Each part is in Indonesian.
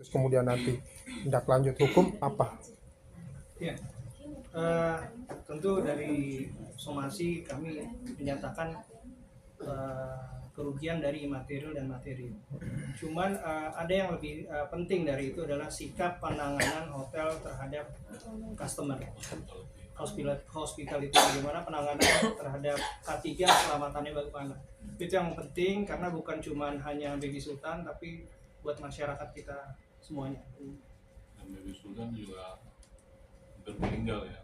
Terus kemudian nanti tindak lanjut hukum apa? Ya, tentu dari somasi kami menyatakan kerugian dari material dan materi. Cuman ada yang lebih penting dari itu adalah sikap penanganan hotel terhadap customer. Hospitality bagaimana penanganan terhadap K3 keselamatannya bagaimana. Itu yang penting karena bukan cuma hanya Baby Sultan tapi buat masyarakat kita semuanya. Dan Baby Sultan juga hampir meninggal ya,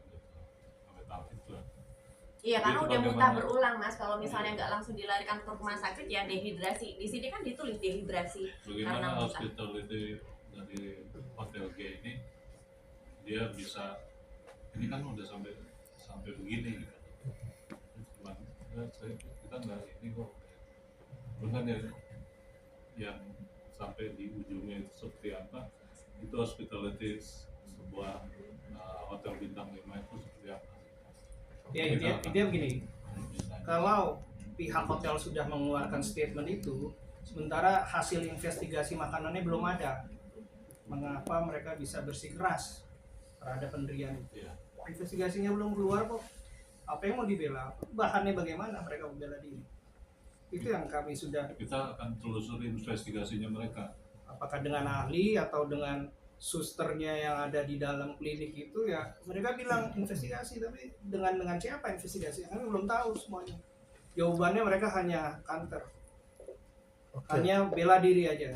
sampai tahap itu. Iya, karena Itu udah muntah bagaimana? berulang, Mas. Kalau misalnya nggak langsung dilarikan ke rumah sakit ya dehidrasi. Di sini kan ditulis dehidrasi karena Bagaimana muntah. hospitality dari hotel G ini dia bisa, ini kan udah sampai begini gitu. Cuman kita nggak ini kok, bukan ya yang sampai di ujungnya itu seperti apa, itu hospitality sebuah hotel bintang 5 itu seperti apa. Ya, intinya begini, kalau pihak hotel sudah mengeluarkan statement itu, sementara hasil investigasi makanannya belum ada, mengapa mereka bisa bersikeras terhadap pendirian itu? Ya. Investigasinya belum keluar kok. Apa yang mau dibela? Bahannya bagaimana mereka membela diri? Itu yang kami sudah. Kita akan telusuri investigasinya mereka. Apakah dengan ahli atau dengan susternya yang ada di dalam klinik itu ya mereka bilang investigasi, tapi dengan siapa investigasi kami belum tahu semuanya. Jawabannya mereka hanya counter, hanya bela diri aja.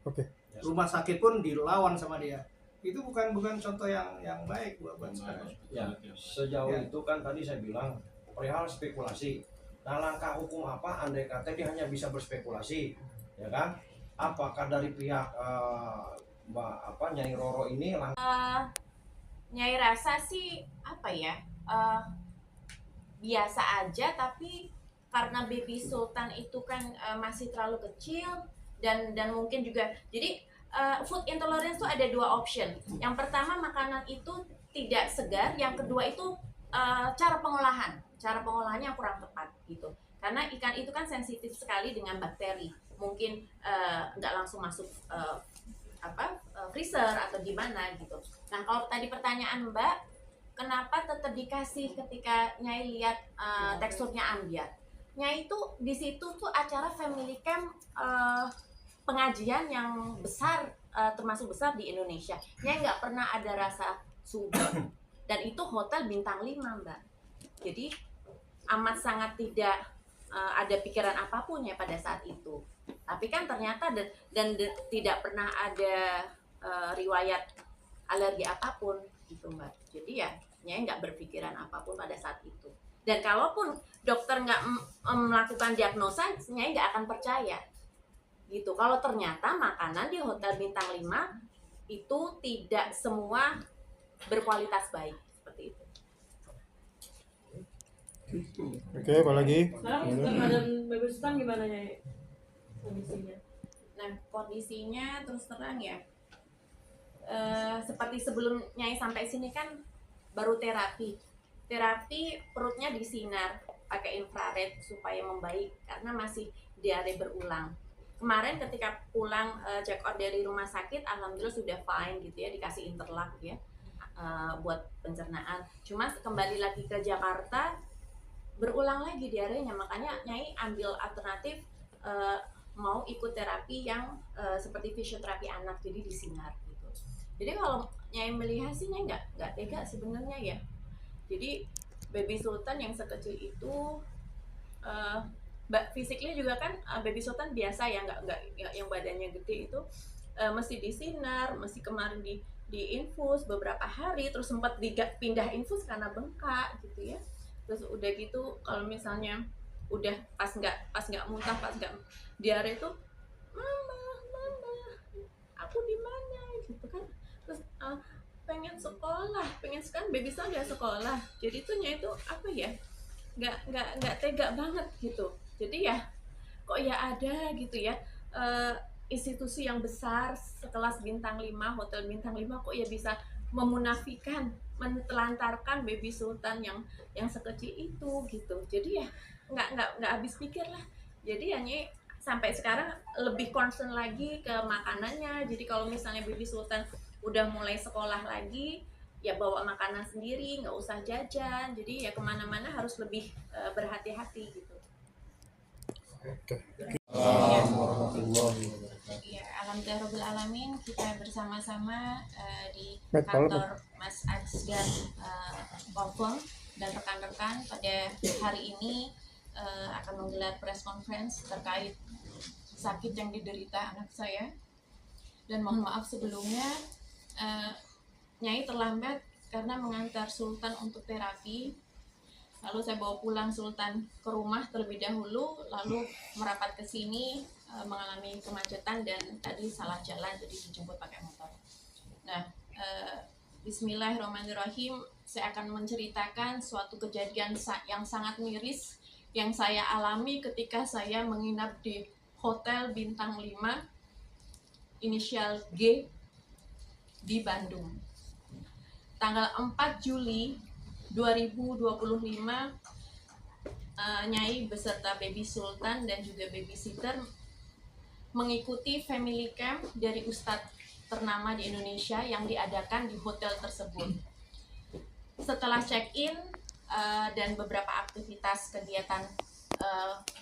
Oke. Rumah sakit pun dilawan sama dia. Itu bukan contoh yang baik buat sekarang. Ya, sejauh Ya. itu kan tadi saya bilang perihal spekulasi. Nah, langkah hukum apa andai kata dia hanya bisa berspekulasi, ya kan? Apakah dari pihak Nyai Roro ini Nyai rasa sih apa ya, biasa aja, tapi karena Baby Sultan itu kan masih terlalu kecil dan mungkin juga jadi food intolerance itu ada dua option. Yang pertama makanan itu tidak segar, yang kedua itu cara pengolahannya yang kurang tepat gitu. Karena ikan itu kan sensitif sekali dengan bakteri, mungkin nggak langsung masuk freezer atau gimana gitu. Nah kalau tadi pertanyaan Mbak, kenapa tetap dikasih ketika Nyai lihat teksturnya ambiar? Nyai itu di situ tuh acara family camp pengajian yang besar, termasuk besar di Indonesia. Nyai nggak pernah ada rasa sugar dan itu hotel bintang 5 Mbak. Jadi amat sangat tidak ada pikiran apapun ya pada saat itu. Tapi kan ternyata dan tidak pernah ada riwayat alergi apapun gitu Mbak. Jadi ya Nyai nggak berpikiran apapun pada saat itu. Dan kalaupun dokter nggak melakukan diagnosa, Nyai nggak akan percaya gitu. Kalau ternyata makanan di hotel bintang 5 itu tidak semua berkualitas baik seperti itu. Oke, apa lagi? Sekarang badan Baby Sultan gimana ya kondisinya? Nah kondisinya terus terang ya, seperti sebelum Nyai sampai sini kan baru terapi perutnya disinar pakai infrared supaya membaik karena masih diare berulang. Kemarin ketika pulang check out dari rumah sakit, alhamdulillah sudah fine gitu ya, dikasih interlock ya buat pencernaan. Cuma kembali lagi ke Jakarta berulang lagi diarenya, makanya Nyai ambil alternatif mau ikut terapi yang seperti fisioterapi anak, jadi disinar gitu. Jadi kalau Nyai melihat sih Nyai nggak tega sebenarnya ya. Jadi Baby Sultan yang sekecil itu fisiknya juga kan Baby Sultan biasa ya, nggak yang badannya gede itu mesti disinar, mesti kemarin di infus beberapa hari, terus sempat pindah infus karena bengkak gitu ya. Terus udah gitu kalau misalnya udah pas nggak muntah, pas nggak diare itu mama aku di mana gitu kan. Terus pengen sekarang Baby Sultan udah sekolah, jadi tuh Nyai itu apa ya, nggak tega banget gitu. Jadi ya kok ya ada gitu ya institusi yang besar sekelas bintang 5, hotel bintang 5 kok ya bisa memunafikan, menelantarkan Baby Sultan yang sekecil itu gitu. Jadi ya nggak habis pikir lah. Jadi ya Nyai sampai sekarang lebih concern lagi ke makanannya. Jadi kalau misalnya Baby Sultan udah mulai sekolah lagi, ya bawa makanan sendiri, nggak usah jajan. Jadi ya kemana-mana harus lebih berhati-hati gitu. Oke. Ya, alhamdulillah alamin, kita bersama-sama di Baik, kalau- kantor Mas Asgar Confirm dan rekan-rekan pada hari ini akan menggelar press conference terkait sakit yang diderita anak saya. Dan mohon maaf sebelumnya, Nyai terlambat karena mengantar Sultan untuk terapi. Lalu saya bawa pulang Sultan ke rumah terlebih dahulu, lalu merapat ke sini mengalami kemacetan dan tadi salah jalan, jadi dijemput pakai motor. Nah, Bismillahirrahmanirrahim, saya akan menceritakan suatu kejadian yang sangat miris yang saya alami ketika saya menginap di Hotel Bintang 5 inisial G di Bandung. Tanggal 4 Juli 2025, Nyai beserta Baby Sultan dan juga babysitter mengikuti family camp dari ustadz ternama di Indonesia yang diadakan di hotel tersebut. Setelah check-in dan beberapa aktivitas kegiatan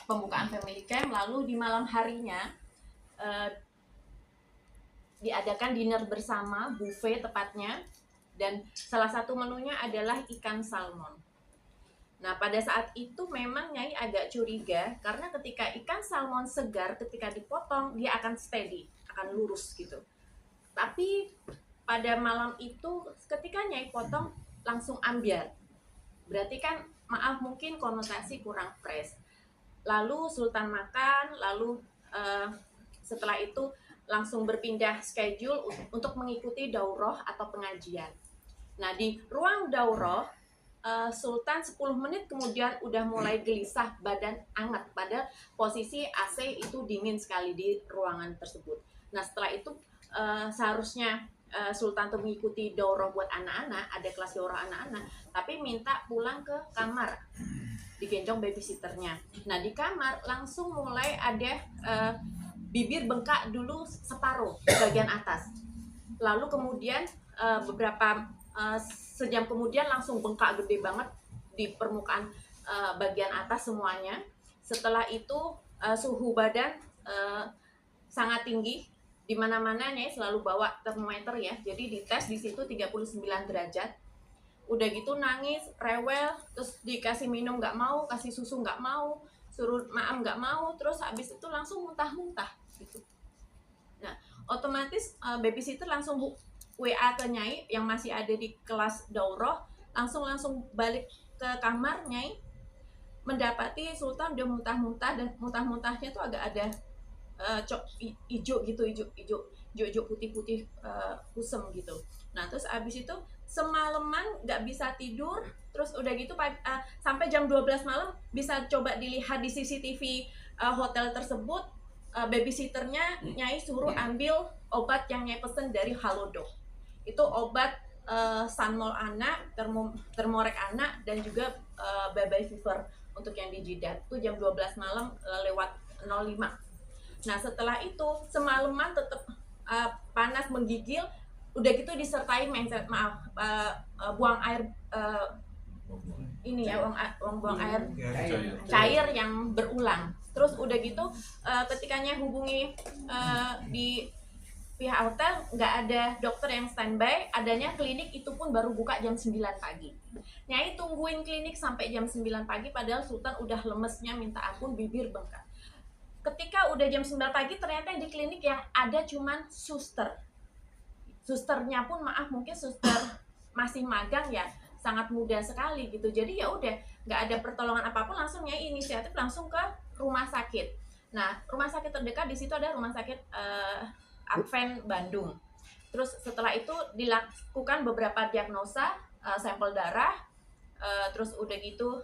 pembukaan family camp, lalu di malam harinya diadakan dinner bersama, buffet tepatnya, dan salah satu menunya adalah ikan salmon. Nah, pada saat itu memang Nyai agak curiga karena ketika ikan salmon segar ketika dipotong dia akan steady, akan lurus gitu. Tapi pada malam itu ketika Nyai potong langsung ambyar. Berarti kan maaf mungkin konotasi kurang fresh. Lalu Sultan makan, lalu setelah itu langsung berpindah schedule untuk mengikuti daurah atau pengajian. Nah, di ruang daurah Sultan 10 menit kemudian udah mulai gelisah, badan hangat, pada posisi AC itu dingin sekali di ruangan tersebut. Nah, setelah itu seharusnya Sultan tuh mengikuti daurah buat anak-anak, ada kelas daurah anak-anak, tapi minta pulang ke kamar, digendong babysitternya. Nah, di kamar langsung mulai ada bibir bengkak dulu separuh bagian atas, lalu kemudian beberapa sejam kemudian langsung bengkak gede banget di permukaan bagian atas semuanya. Setelah itu suhu badan sangat tinggi, di mana-mana Nyai selalu bawa termometer ya. Jadi dites di situ 39 derajat. Udah gitu nangis, rewel, terus dikasih minum nggak mau, kasih susu nggak mau, suruh maam nggak mau, terus habis itu langsung muntah-muntah gitu. Nah, otomatis babysitter langsung WA ke Nyai yang masih ada di kelas daurah, langsung balik ke kamar Nyai, mendapati Sultan udah muntah-muntah, dan muntah-muntahnya tuh agak ada hijau gitu, hijau putih-putih kusem gitu. Nah, terus abis itu semalaman nggak bisa tidur, terus udah gitu sampai jam 12 malam bisa coba dilihat di CCTV hotel tersebut, babysitternya Nyai suruh ambil obat yang Nyai pesen dari Halodoc. Itu obat Sanmol anak, termorek anak, dan juga baby fever untuk yang di jidat. Itu jam 12 malam lewat 05. Nah, setelah itu semalaman tetap panas menggigil, udah gitu disertai buang air ini ya, buang air cair yang berulang. Terus udah gitu ketikanya hubungi di pihak hotel, nggak ada dokter yang standby, adanya klinik itu pun baru buka jam 9 pagi. Nyai tungguin klinik sampai jam 9 pagi padahal Sultan udah lemesnya minta ampun, bibir bengkak. Ketika udah jam 9 pagi ternyata di klinik yang ada cuman suster. Susternya pun maaf mungkin suster masih magang ya, sangat muda sekali gitu. Jadi ya udah nggak ada pertolongan apapun, langsung Nyai inisiatif langsung ke rumah sakit. Nah, rumah sakit terdekat di situ ada rumah sakit Advent Bandung. Terus setelah itu dilakukan beberapa diagnosa, sampel darah, terus udah gitu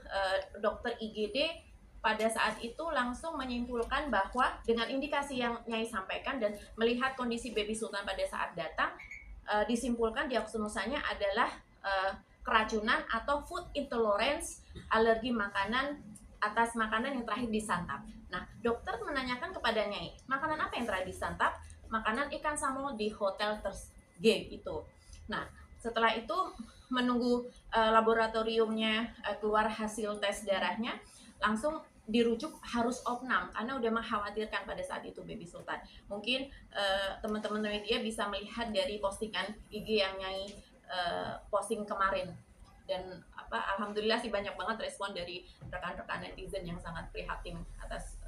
dokter IGD pada saat itu langsung menyimpulkan bahwa dengan indikasi yang Nyai sampaikan dan melihat kondisi baby Sultan pada saat datang, disimpulkan diagnosanya adalah keracunan atau food intolerance, alergi makanan atas makanan yang terakhir disantap. Nah, dokter menanyakan kepada Nyai, makanan apa yang terakhir disantap? Makanan ikan samo di hotel G itu. Nah, setelah itu menunggu laboratoriumnya keluar hasil tes darahnya, langsung dirujuk harus opnam karena udah mengkhawatirkan pada saat itu Baby Sultan. Mungkin teman-teman media bisa melihat dari postingan IG yang Nyai posting kemarin, dan alhamdulillah sih banyak banget respon dari rekan-rekan netizen yang sangat prihatin atas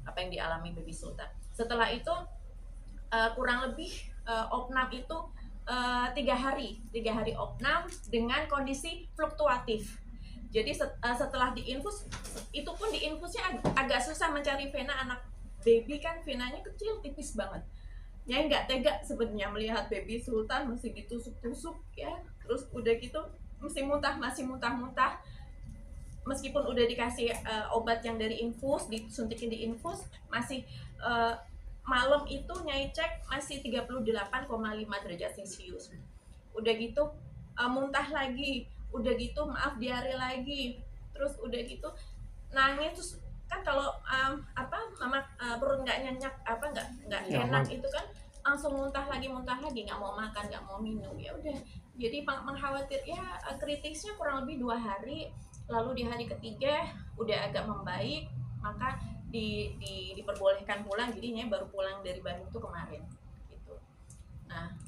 apa yang dialami Baby Sultan. Setelah itu kurang lebih opnam itu 3 hari opnam dengan kondisi fluktuatif. Jadi setelah diinfus, itu pun diinfusnya agak susah mencari vena. Anak baby kan venanya kecil, tipis banget. Nyai nggak tega sebenarnya melihat Baby Sultan masih ditusuk-tusuk ya, terus udah gitu masih muntah-muntah. Meskipun udah dikasih obat yang dari infus, disuntikin di infus, masih malam itu Nyai cek masih 38,5 derajat celcius. Udah gitu muntah lagi, udah gitu diare lagi, terus udah gitu nangis. Terus kan kalau mama perut nggak nyenyak nggak enak itu kan langsung muntah lagi, nggak mau makan, nggak mau minum. Ya udah, jadi mengkhawatir ya, kritisnya kurang lebih 2 hari. Lalu di hari ketiga udah agak membaik, maka diperbolehkan pulang. Jadinya baru pulang dari Bandung tuh kemarin gitu. Nah,